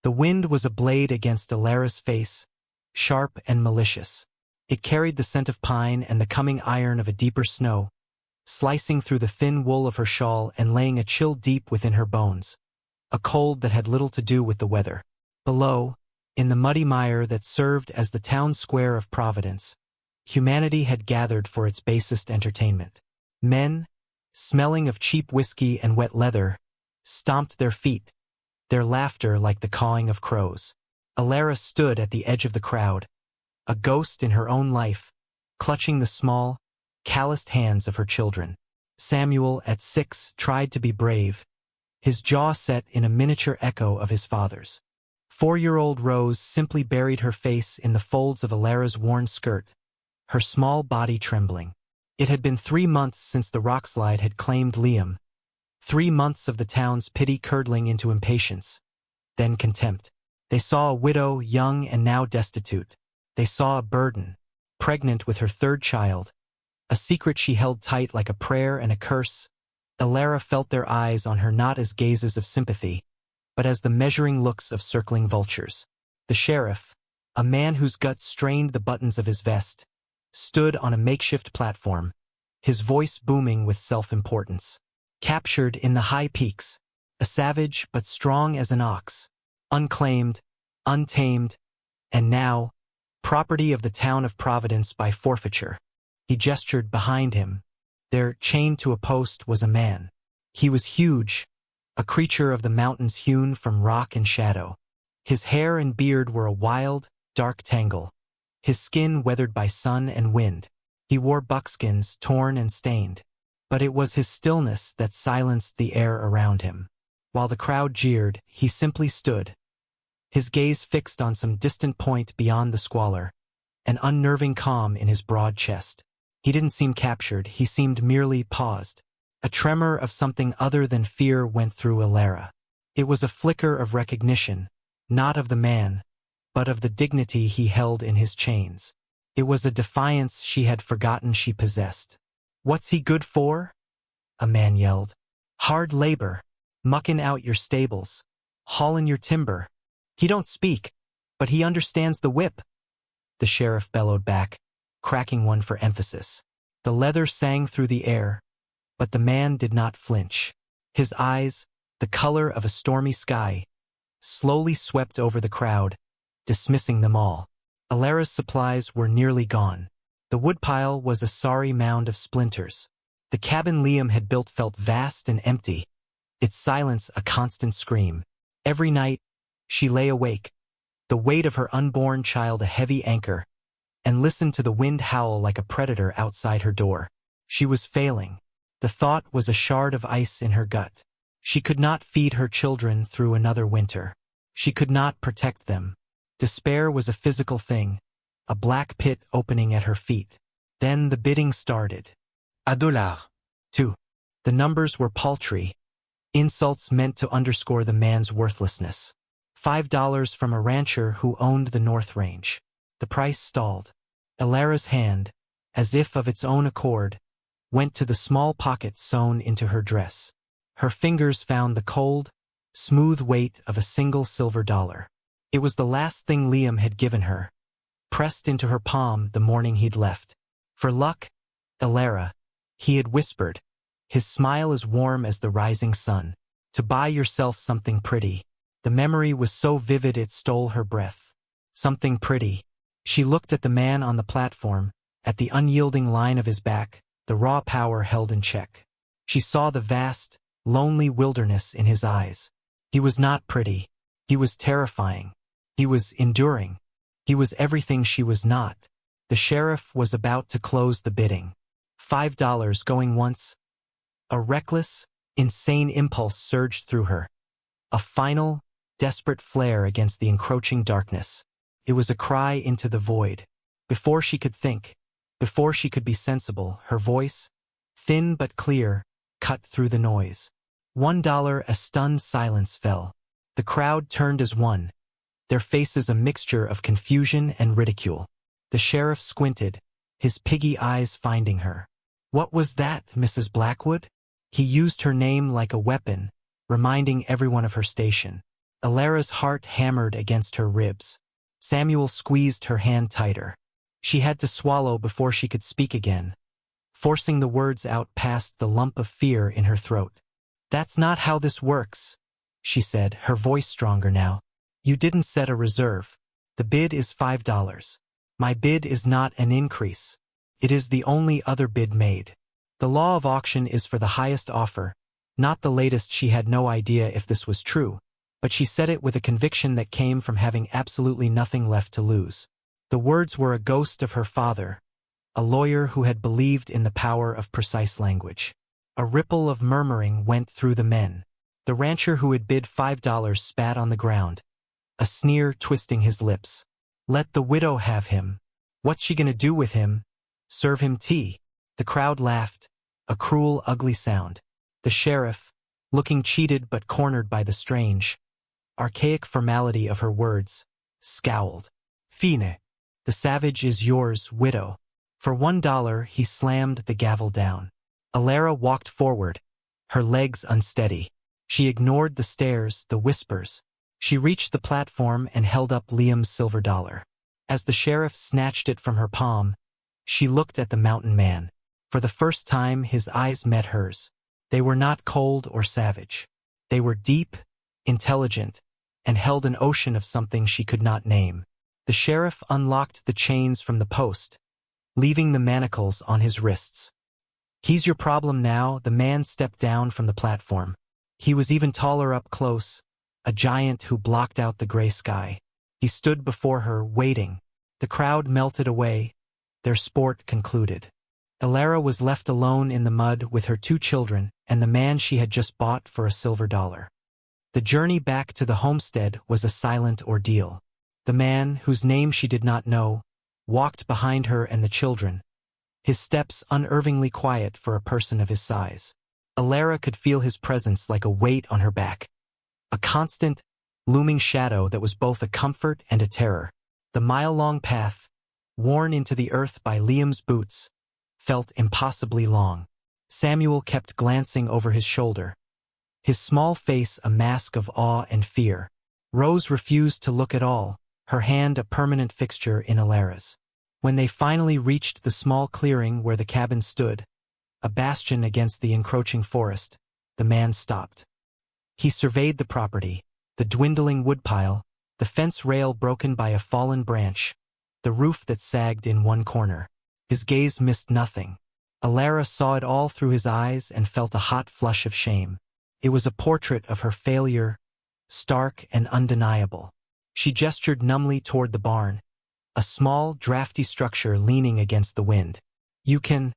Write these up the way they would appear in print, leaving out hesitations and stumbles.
The wind was a blade against Alara's face, sharp and malicious. It carried the scent of pine and the coming iron of a deeper snow, slicing through the thin wool of her shawl and laying a chill deep within her bones, a cold that had little to do with the weather. Below, in the muddy mire that served as the town square of Providence, humanity had gathered for its basest entertainment. Men, smelling of cheap whiskey and wet leather, stomped their feet, their laughter like the cawing of crows. Alara stood at the edge of the crowd, a ghost in her own life, clutching the small, calloused hands of her children. Samuel, at 6, tried to be brave, his jaw set in a miniature echo of his father's. 4-year-old Rose simply buried her face in the folds of Alara's worn skirt, her small body trembling. It had been 3 months since the rockslide had claimed Liam, 3 months of the town's pity curdling into impatience, then contempt. They saw a widow, young and now destitute. They saw a burden, pregnant with her 3rd child, a secret she held tight like a prayer and a curse. Alara felt their eyes on her not as gazes of sympathy, but as the measuring looks of circling vultures. The sheriff, a man whose guts strained the buttons of his vest, stood on a makeshift platform, his voice booming with self-importance. Captured in the high peaks, a savage but strong as an ox, unclaimed, untamed, and now, property of the town of Providence by forfeiture. He gestured behind him. There, chained to a post, was a man. He was huge, a creature of the mountains hewn from rock and shadow. His hair and beard were a wild, dark tangle, his skin weathered by sun and wind. He wore buckskins torn and stained, but it was his stillness that silenced the air around him. While the crowd jeered, he simply stood, his gaze fixed on some distant point beyond the squalor, an unnerving calm in his broad chest. He didn't seem captured, he seemed merely paused. A tremor of something other than fear went through Alara. It was a flicker of recognition, not of the man, but of the dignity he held in his chains. It was a defiance she had forgotten she possessed. "What's he good for?" a man yelled. "Hard labor, mucking out your stables, hauling your timber. He don't speak, but he understands the whip," the sheriff bellowed back, cracking one for emphasis. The leather sang through the air, but the man did not flinch. His eyes, the color of a stormy sky, slowly swept over the crowd, dismissing them all. Alara's supplies were nearly gone. The woodpile was a sorry mound of splinters. The cabin Liam had built felt vast and empty, its silence a constant scream. Every night, she lay awake, the weight of her unborn child a heavy anchor, and listened to the wind howl like a predator outside her door. She was failing. The thought was a shard of ice in her gut. She could not feed her children through another winter. She could not protect them. Despair was a physical thing, a black pit opening at her feet. Then the bidding started. $1. 2. The numbers were paltry, insults meant to underscore the man's worthlessness. $5 from a rancher who owned the North Range. The price stalled. Alara's hand, as if of its own accord, went to the small pocket sewn into her dress. Her fingers found the cold, smooth weight of a single silver dollar. It was the last thing Liam had given her, pressed into her palm the morning he'd left. "For luck, Alara," he had whispered, his smile as warm as the rising sun. "To buy yourself something pretty." The memory was so vivid it stole her breath. Something pretty. She looked at the man on the platform, at the unyielding line of his back, the raw power held in check. She saw the vast, lonely wilderness in his eyes. He was not pretty. He was terrifying. He was enduring. He was everything she was not. The sheriff was about to close the bidding. $5 going once. A reckless, insane impulse surged through her. A final, desperate flare against the encroaching darkness. It was a cry into the void. Before she could think, before she could be sensible, her voice, thin but clear, cut through the noise. $1. A stunned silence fell. The crowd turned as one, their faces a mixture of confusion and ridicule. The sheriff squinted, his piggy eyes finding her. "What was that, Mrs. Blackwood?" He used her name like a weapon, reminding everyone of her station. Alara's heart hammered against her ribs. Samuel squeezed her hand tighter. She had to swallow before she could speak again, forcing the words out past the lump of fear in her throat. "That's not how this works," she said, her voice stronger now. "You didn't set a reserve. The bid is $5. My bid is not an increase. It is the only other bid made. The law of auction is for the highest offer, not the latest." She had no idea if this was true, but she said it with a conviction that came from having absolutely nothing left to lose. The words were a ghost of her father, a lawyer who had believed in the power of precise language. A ripple of murmuring went through the men. The rancher who had bid $5 spat on the ground, a sneer twisting his lips. "Let the widow have him. What's she gonna do with him? Serve him tea?" The crowd laughed, a cruel, ugly sound. The sheriff, looking cheated but cornered by the strange, archaic formality of her words, scowled. "Fine. The savage is yours, widow." For $1 he slammed the gavel down. Alara walked forward, her legs unsteady. She ignored the stares, the whispers. She reached the platform and held up Liam's silver dollar. As the sheriff snatched it from her palm, she looked at the mountain man. For the first time his eyes met hers. They were not cold or savage. They were deep, intelligent, and held an ocean of something she could not name. The sheriff unlocked the chains from the post, leaving the manacles on his wrists. "He's your problem now." The man stepped down from the platform. He was even taller up close, a giant who blocked out the gray sky. He stood before her, waiting. The crowd melted away, their sport concluded. Alara was left alone in the mud with her 2 children and the man she had just bought for a silver dollar. The journey back to the homestead was a silent ordeal. The man, whose name she did not know, walked behind her and the children, his steps unervingly quiet for a person of his size. Alara could feel his presence like a weight on her back, a constant, looming shadow that was both a comfort and a terror. The mile-long path, worn into the earth by Liam's boots, felt impossibly long. Samuel kept glancing over his shoulder, his small face a mask of awe and fear. Rose refused to look at all, her hand a permanent fixture in Alara's. When they finally reached the small clearing where the cabin stood, a bastion against the encroaching forest, the man stopped. He surveyed the property, the dwindling woodpile, the fence rail broken by a fallen branch, the roof that sagged in one corner. His gaze missed nothing. Alara saw it all through his eyes and felt a hot flush of shame. It was a portrait of her failure, stark and undeniable. She gestured numbly toward the barn, a small, drafty structure leaning against the wind. "You can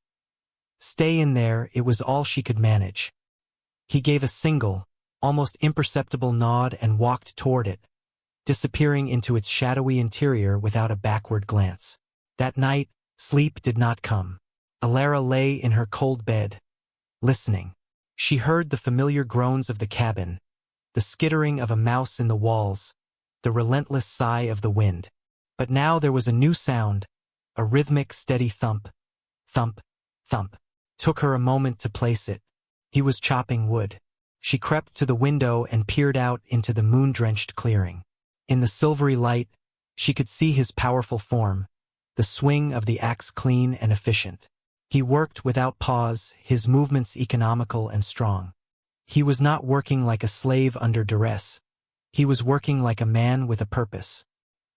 stay in there." It was all she could manage. He gave a single, almost imperceptible nod and walked toward it, disappearing into its shadowy interior without a backward glance. That night, sleep did not come. Alara lay in her cold bed, listening. She heard the familiar groans of the cabin, the skittering of a mouse in the walls, the relentless sigh of the wind. But now there was a new sound, a rhythmic, steady thump, thump, thump. Took her a moment to place it. He was chopping wood. She crept to the window and peered out into the moon-drenched clearing. In the silvery light, she could see his powerful form, the swing of the axe clean and efficient. He worked without pause, his movements economical and strong. He was not working like a slave under duress. He was working like a man with a purpose.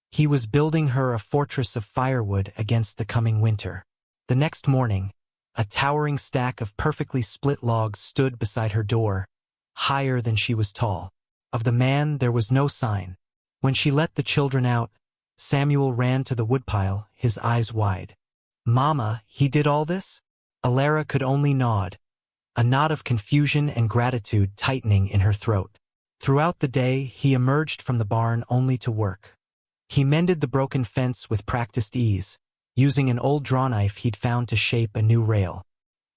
He was building her a fortress of firewood against the coming winter. The next morning, a towering stack of perfectly split logs stood beside her door, higher than she was tall. Of the man there was no sign. When she let the children out, Samuel ran to the woodpile, his eyes wide. "Mama, he did all this?" Alara could only nod, a knot of confusion and gratitude tightening in her throat. Throughout the day, he emerged from the barn only to work. He mended the broken fence with practiced ease, using an old drawknife he'd found to shape a new rail.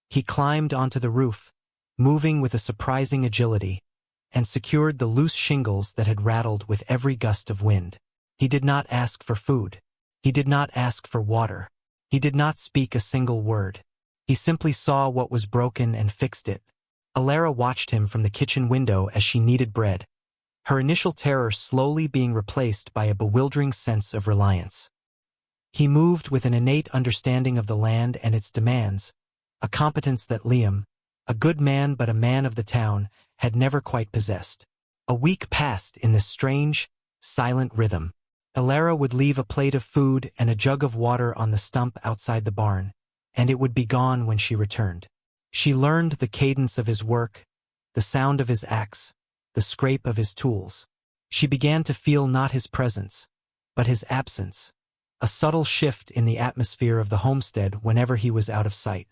He climbed onto the roof, moving with a surprising agility, and secured the loose shingles that had rattled with every gust of wind. He did not ask for food. He did not ask for water. He did not speak a single word. He simply saw what was broken and fixed it. Alara watched him from the kitchen window as she kneaded bread, her initial terror slowly being replaced by a bewildering sense of reliance. He moved with an innate understanding of the land and its demands, a competence that Liam, a good man but a man of the town, had never quite possessed. A week passed in this strange, silent rhythm. Alara would leave a plate of food and a jug of water on the stump outside the barn, and it would be gone when she returned. She learned the cadence of his work, the sound of his axe, the scrape of his tools. She began to feel not his presence, but his absence, a subtle shift in the atmosphere of the homestead whenever he was out of sight.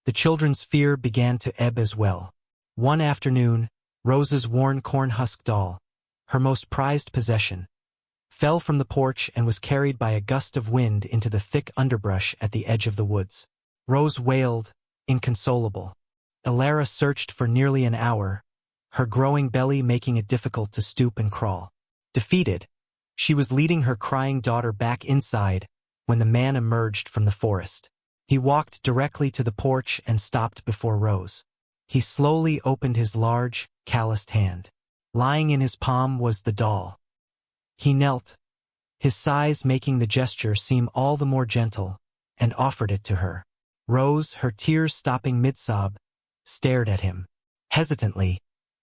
The children's fear began to ebb as well. One afternoon, Rose's worn corn-husk doll, her most prized possession, fell from the porch and was carried by a gust of wind into the thick underbrush at the edge of the woods. Rose wailed, inconsolable. Alara searched for nearly an hour, her growing belly making it difficult to stoop and crawl. Defeated, she was leading her crying daughter back inside when the man emerged from the forest. He walked directly to the porch and stopped before Rose. He slowly opened his large, calloused hand. Lying in his palm was the doll. He knelt, his size making the gesture seem all the more gentle, and offered it to her. Rose, her tears stopping mid-sob, stared at him. Hesitantly,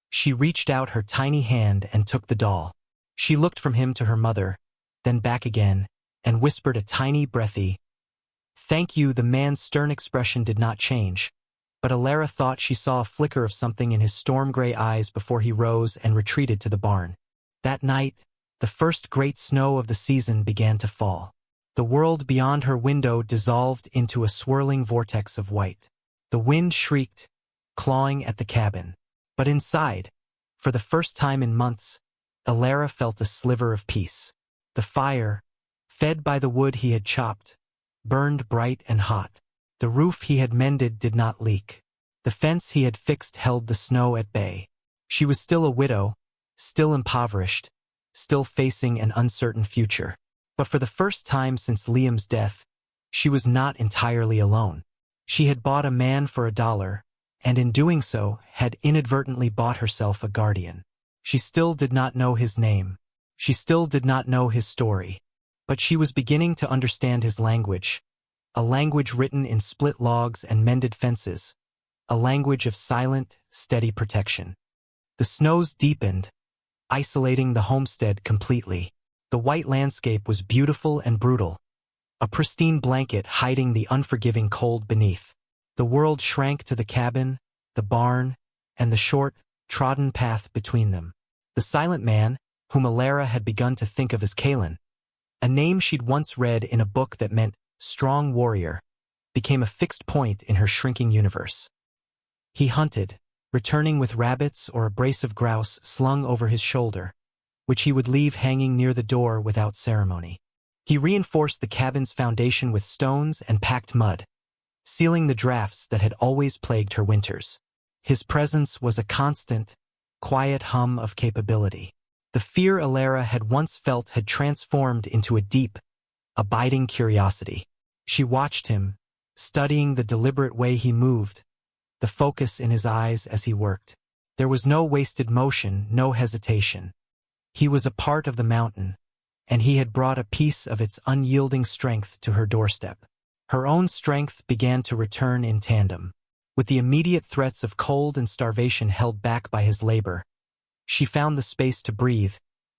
she reached out her tiny hand and took the doll. She looked from him to her mother, then back again, and whispered a tiny, breathy, "Thank you." The man's stern expression did not change, but Alara thought she saw a flicker of something in his storm-gray eyes before he rose and retreated to the barn. That night, the first great snow of the season began to fall. The world beyond her window dissolved into a swirling vortex of white. The wind shrieked, clawing at the cabin. But inside, for the first time in months, Alara felt a sliver of peace. The fire, fed by the wood he had chopped, burned bright and hot. The roof he had mended did not leak. The fence he had fixed held the snow at bay. She was still a widow, still impoverished, still facing an uncertain future. But for the first time since Liam's death, she was not entirely alone. She had bought a man for $1, and in doing so had inadvertently bought herself a guardian. She still did not know his name. She still did not know his story. But she was beginning to understand his language, a language written in split logs and mended fences, a language of silent, steady protection. The snows deepened, isolating the homestead completely. The white landscape was beautiful and brutal, a pristine blanket hiding the unforgiving cold beneath. The world shrank to the cabin, the barn, and the short, trodden path between them. The silent man, whom Alara had begun to think of as Kalen, a name she'd once read in a book that meant strong warrior, became a fixed point in her shrinking universe. He hunted, returning with rabbits or a brace of grouse slung over his shoulder, which he would leave hanging near the door without ceremony. He reinforced the cabin's foundation with stones and packed mud, sealing the drafts that had always plagued her winters. His presence was a constant, quiet hum of capability. The fear Alara had once felt had transformed into a deep, abiding curiosity. She watched him, studying the deliberate way he moved, the focus in his eyes as he worked. There was no wasted motion, no hesitation. He was a part of the mountain, and he had brought a piece of its unyielding strength to her doorstep. Her own strength began to return in tandem. With the immediate threats of cold and starvation held back by his labor, she found the space to breathe,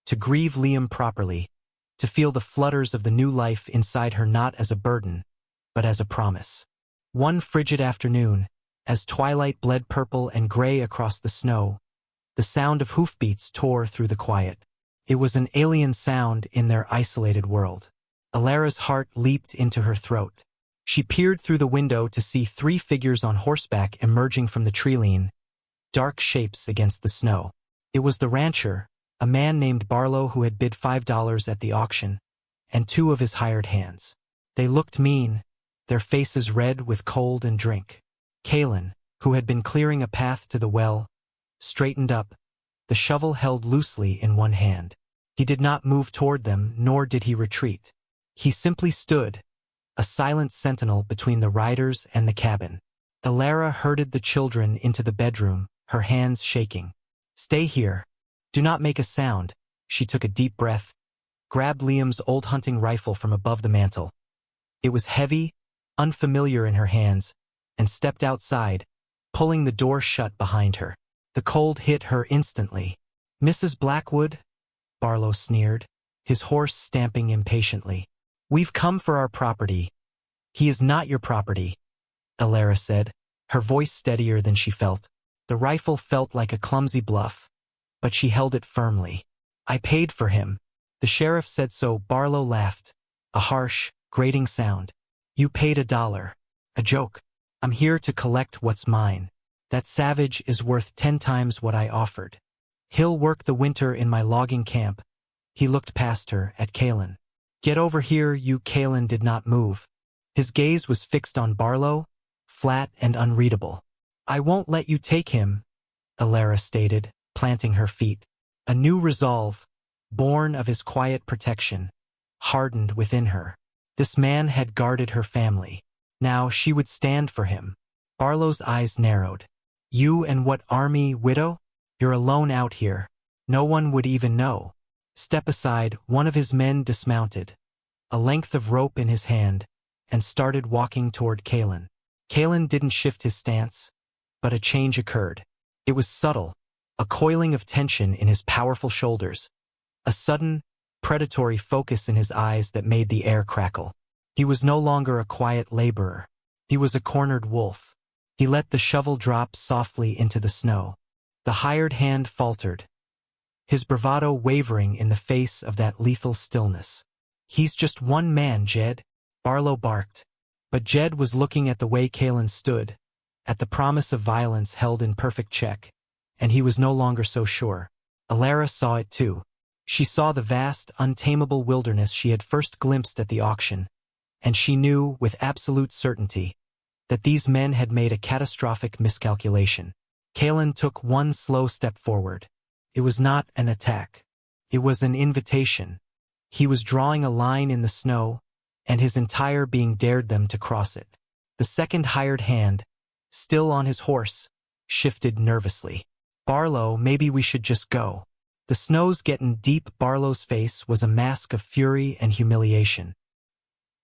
to grieve Liam properly, to feel the flutters of the new life inside her not as a burden, but as a promise. One frigid afternoon, as twilight bled purple and gray across the snow, the sound of hoofbeats tore through the quiet. It was an alien sound in their isolated world. Alara's heart leaped into her throat. She peered through the window to see 3 figures on horseback emerging from the treeline, dark shapes against the snow. It was the rancher, a man named Barlow who had bid $5 at the auction, and 2 of his hired hands. They looked mean, their faces red with cold and drink. Kalen, who had been clearing a path to the well, straightened up, the shovel held loosely in one hand. He did not move toward them, nor did he retreat. He simply stood, a silent sentinel between the riders and the cabin. Alara herded the children into the bedroom, her hands shaking. "Stay here. Do not make a sound. She took a deep breath, grabbed Liam's old hunting rifle from above the mantel. It was heavy, unfamiliar in her hands, and stepped outside, pulling the door shut behind her. The cold hit her instantly. "Mrs. Blackwood?" Barlow sneered, his horse stamping impatiently. "We've come for our property." "He is not your property," Alara said, her voice steadier than she felt. The rifle felt like a clumsy bluff, but she held it firmly. "I paid for him." The sheriff said so. Barlow laughed, a harsh, grating sound. "You paid $1. A joke. I'm here to collect what's mine. That savage is worth 10 times what I offered. He'll work the winter in my logging camp." He looked past her, at Kalen. "Get over here, you." Kalen did not move. His gaze was fixed on Barlow, flat and unreadable. "I won't let you take him," Alara stated, planting her feet. A new resolve, born of his quiet protection, hardened within her. This man had guarded her family. Now she would stand for him. Barlow's eyes narrowed. "You and what army, widow? You're alone out here. No one would even know." "Step aside." One of his men dismounted, a length of rope in his hand, and started walking toward Kalen. Kalen didn't shift his stance, but a change occurred. It was subtle, a coiling of tension in his powerful shoulders, a sudden, predatory focus in his eyes that made the air crackle. He was no longer a quiet laborer. He was a cornered wolf. He let the shovel drop softly into the snow. The hired hand faltered, his bravado wavering in the face of that lethal stillness. "He's just one man, Jed," Barlow barked. But Jed was looking at the way Kalen stood, at the promise of violence held in perfect check, and he was no longer so sure. Alara saw it too. She saw the vast, untamable wilderness she had first glimpsed at the auction, and she knew, with absolute certainty, that these men had made a catastrophic miscalculation. Kalen took one slow step forward. It was not an attack. It was an invitation. He was drawing a line in the snow, and his entire being dared them to cross it. The second hired hand, still on his horse, shifted nervously. "Barlow, maybe we should just go." The snow's getting deep. Barlow's face was a mask of fury and humiliation.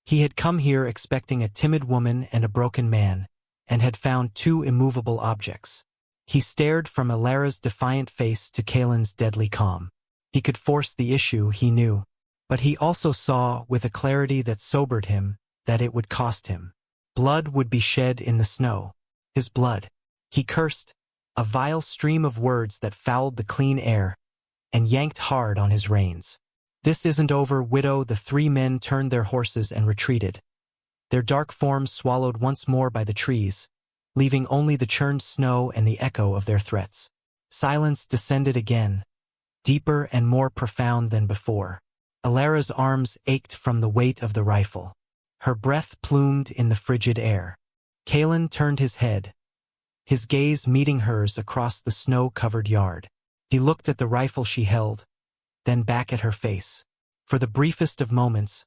He had come here expecting a timid woman and a broken man, and had found two immovable objects. He stared from Alara's defiant face to Kalen's deadly calm. He could force the issue, he knew, but he also saw, with a clarity that sobered him, that it would cost him. Blood would be shed in the snow. His blood. He cursed, a vile stream of words that fouled the clean air, and yanked hard on his reins. "This isn't over, widow." The three men turned their horses and retreated, their dark forms swallowed once more by the trees, leaving only the churned snow and the echo of their threats. Silence descended again, deeper and more profound than before. Alara's arms ached from the weight of the rifle. Her breath plumed in the frigid air. Kalen turned his head, his gaze meeting hers across the snow-covered yard. He looked at the rifle she held, then back at her face. For the briefest of moments,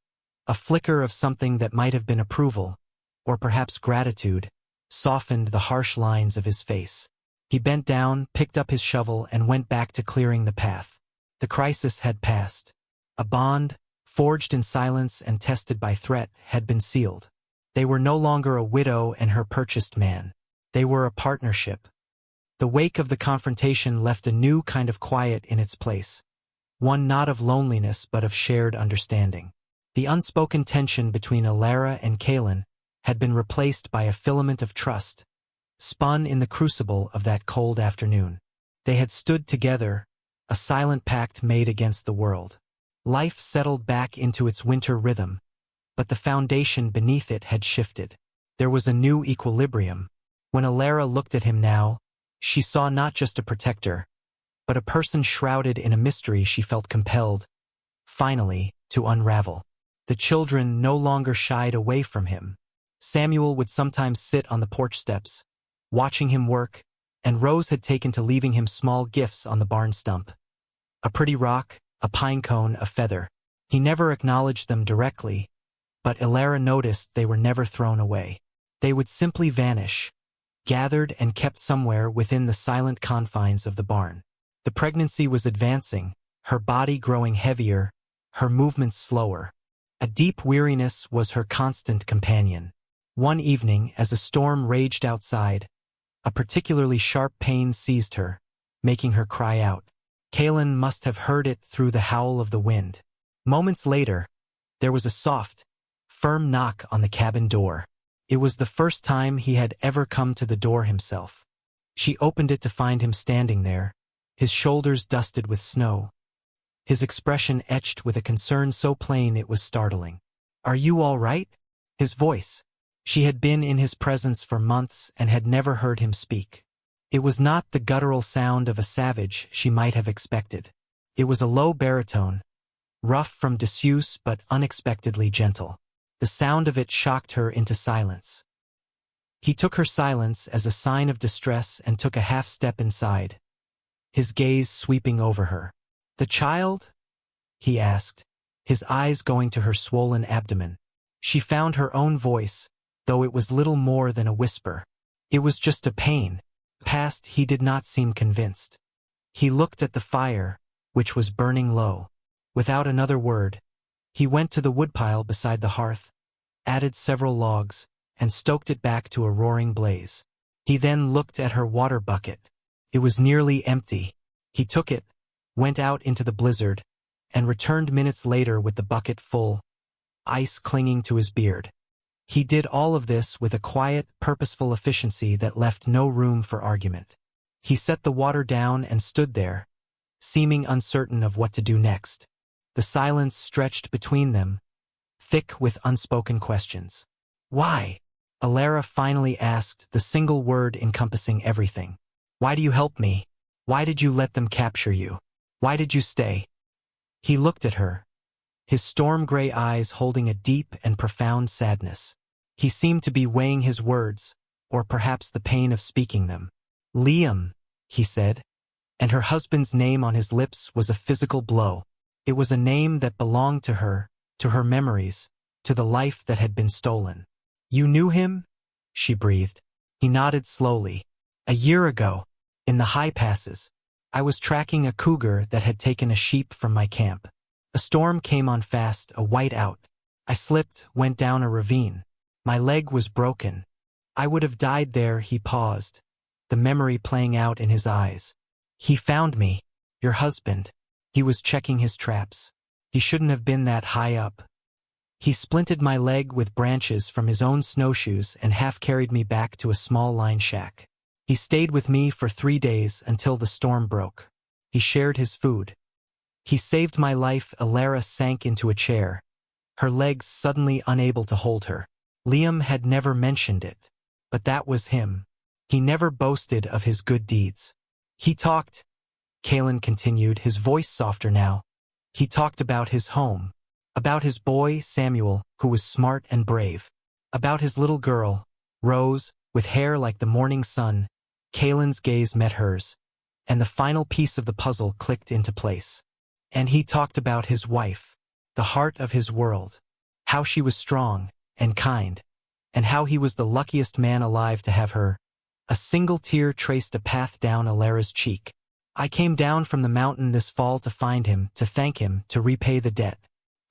a flicker of something that might have been approval, or perhaps gratitude, softened the harsh lines of his face. He bent down, picked up his shovel, and went back to clearing the path. The crisis had passed. A bond, forged in silence and tested by threat, had been sealed. They were no longer a widow and her purchased man. They were a partnership. The wake of the confrontation left a new kind of quiet in its place, one not of loneliness but of shared understanding. The unspoken tension between Alara and Kalen had been replaced by a filament of trust, spun in the crucible of that cold afternoon. They had stood together, a silent pact made against the world. Life settled back into its winter rhythm, but the foundation beneath it had shifted. There was a new equilibrium. When Alara looked at him now, she saw not just a protector, but a person shrouded in a mystery she felt compelled, finally, to unravel. The children no longer shied away from him. Samuel would sometimes sit on the porch steps, watching him work, and Rose had taken to leaving him small gifts on the barn stump. A pretty rock, a pine cone, a feather. He never acknowledged them directly, but Alara noticed they were never thrown away. They would simply vanish, gathered and kept somewhere within the silent confines of the barn. The pregnancy was advancing, her body growing heavier, her movements slower. A deep weariness was her constant companion. One evening, as a storm raged outside, a particularly sharp pain seized her, making her cry out. Kalen must have heard it through the howl of the wind. Moments later, there was a soft, firm knock on the cabin door. It was the first time he had ever come to the door himself. She opened it to find him standing there, his shoulders dusted with snow, his expression etched with a concern so plain it was startling. "Are you all right?" His voice. She had been in his presence for months and had never heard him speak. It was not the guttural sound of a savage she might have expected. It was a low baritone, rough from disuse but unexpectedly gentle. The sound of it shocked her into silence. He took her silence as a sign of distress and took a half step inside, his gaze sweeping over her. "The child?" he asked, his eyes going to her swollen abdomen. She found her own voice, though it was little more than a whisper. It was just a pain. Past, he did not seem convinced. He looked at the fire, which was burning low. Without another word, he went to the woodpile beside the hearth, added several logs, and stoked it back to a roaring blaze. He then looked at her water bucket. It was nearly empty. He took it, went out into the blizzard, and returned minutes later with the bucket full, ice clinging to his beard. He did all of this with a quiet, purposeful efficiency that left no room for argument. He set the water down and stood there, seeming uncertain of what to do next. The silence stretched between them, thick with unspoken questions. "Why?" Alara finally asked, the single word encompassing everything. "Why do you help me? Why did you let them capture you? Why did you stay?" He looked at her, his storm-gray eyes holding a deep and profound sadness. He seemed to be weighing his words, or perhaps the pain of speaking them. "Liam," he said, and her husband's name on his lips was a physical blow. It was a name that belonged to her memories, to the life that had been stolen. "You knew him?" she breathed. He nodded slowly. "A year ago, in the high passes, I was tracking a cougar that had taken a sheep from my camp. A storm came on fast, a whiteout. I slipped, went down a ravine. My leg was broken. I would have died there." He paused, the memory playing out in his eyes. "He found me, your husband. He was checking his traps. He shouldn't have been that high up. He splinted my leg with branches from his own snowshoes and half-carried me back to a small line shack. He stayed with me for 3 days until the storm broke. He shared his food. He saved my life." Alara sank into a chair, her legs suddenly unable to hold her. Liam had never mentioned it, but that was him. He never boasted of his good deeds. He talked, Kalen continued, his voice softer now. He talked about his home, about his boy, Samuel, who was smart and brave, about his little girl, Rose, with hair like the morning sun. Kalen's gaze met hers, and the final piece of the puzzle clicked into place. And he talked about his wife, the heart of his world, how she was strong and kind, and how he was the luckiest man alive to have her. A single tear traced a path down Alara's cheek. "I came down from the mountain this fall to find him, to thank him, to repay the debt.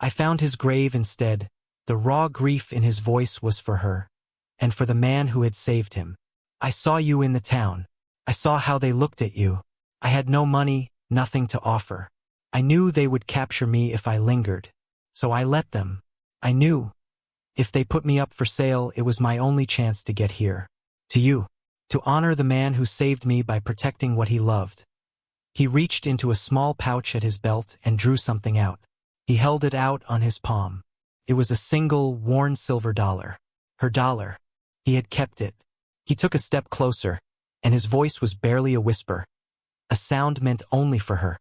I found his grave instead." The raw grief in his voice was for her, and for the man who had saved him. "I saw you in the town. I saw how they looked at you. I had no money, nothing to offer. I knew they would capture me if I lingered, so I let them. I knew, if they put me up for sale, it was my only chance to get here. To you. To honor the man who saved me by protecting what he loved." He reached into a small pouch at his belt and drew something out. He held it out on his palm. It was a single, worn silver dollar. Her dollar. He had kept it. He took a step closer, and his voice was barely a whisper, a sound meant only for her,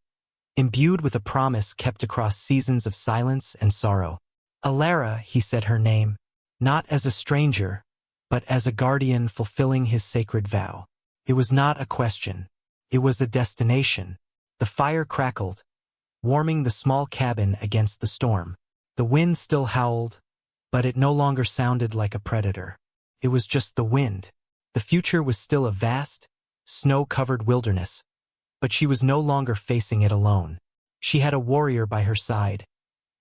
imbued with a promise kept across seasons of silence and sorrow. "Alara," he said her name, not as a stranger, but as a guardian fulfilling his sacred vow. It was not a question. It was a destination. The fire crackled, warming the small cabin against the storm. The wind still howled, but it no longer sounded like a predator. It was just the wind. The future was still a vast, snow-covered wilderness, But she was no longer facing it alone. She had a warrior by her side,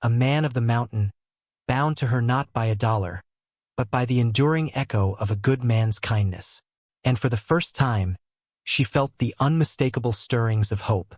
a man of the mountain, bound to her not by a dollar, but by the enduring echo of a good man's kindness. And for the first time, she felt the unmistakable stirrings of hope.